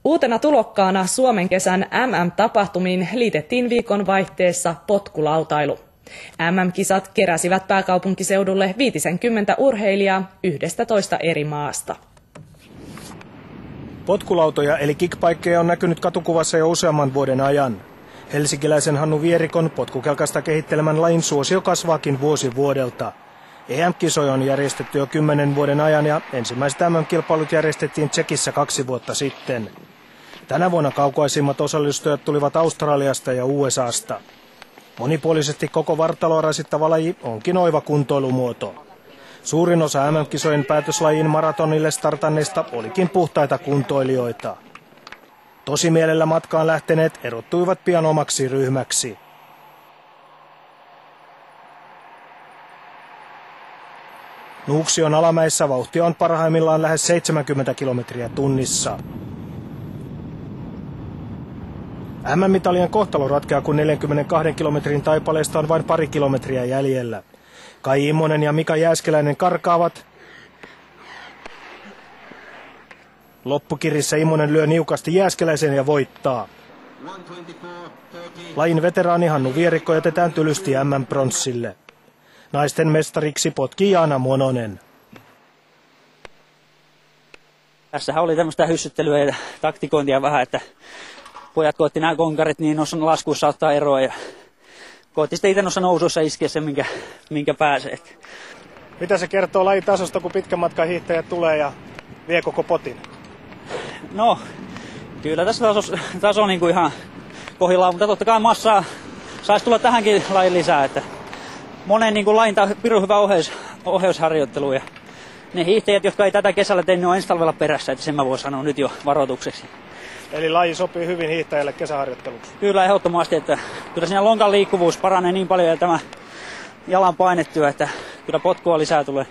Uutena tulokkaana Suomen kesän MM-tapahtumiin liitettiin viikonvaihteessa potkulautailu. MM-kisat keräsivät pääkaupunkiseudulle 50 urheilijaa 11 eri maasta. Potkulautoja eli kickbikeja on näkynyt katukuvassa jo useamman vuoden ajan. Helsinkiläisen Hannu Vierikon potkukelkasta kehittelemän lajin suosio kasvaakin vuosi vuodelta. EM-kisoja on järjestetty jo 10 vuoden ajan ja ensimmäiset MM-kilpailut järjestettiin Tšekissä 2 vuotta sitten. Tänä vuonna kaukaisimmat osallistujat tulivat Australiasta ja USAsta. Monipuolisesti koko vartaloa rasittava laji onkin oiva kuntoilumuoto. Suurin osa MM-kisojen päätöslajin maratonille startanneista olikin puhtaita kuntoilijoita. Tosimielellä matkaan lähteneet erottuivat pian omaksi ryhmäksi. Nuuksion alamäissä vauhtia on parhaimmillaan lähes 70 kilometriä tunnissa. MM-mitalien kohtalo ratkeaa, kun 42 kilometrin taipaleesta on vain pari kilometriä jäljellä. Kai Immonen ja Mika Jääskeläinen karkaavat. Loppukirissä Immonen lyö niukasti Jääskeläisen ja voittaa. Lajin veteraani Hannu Vierikko jätetään tylysti MM-pronssille. Naisten mestariksi potkii Jaana Mononen. Tässähän oli tämmöistä hyssyttelyä ja taktikointia vähän, että pojat koetti nämä konkarit niin noissa laskuissa ottaa eroa ja koetti sitten itse noissa nousuissa iskeä se, minkä pääsee. Mitä se kertoo lajin tasosta, kun pitkän matkan hiihtäjät tulee ja vie koko potin? No, kyllä tässä taso on niin kuin ihan kohdillaan, mutta totta kai massaa saisi tulla tähänkin lajin lisää. Että monen niin kuin lajin pirun hyvä ohjausharjoittelu ja ne hiihtäjät, jotka ei tätä kesällä tehnyt, on ensi talvella perässä, että sen mä voin sanoa nyt jo varoitukseksi. Eli laji sopii hyvin hiihtäjälle kesäharjoitteluksi? Kyllä ehdottomasti, että kyllä siinä lonkan liikkuvuus paranee niin paljon ja tämä jalan painettyä, että kyllä potkua lisää tulee.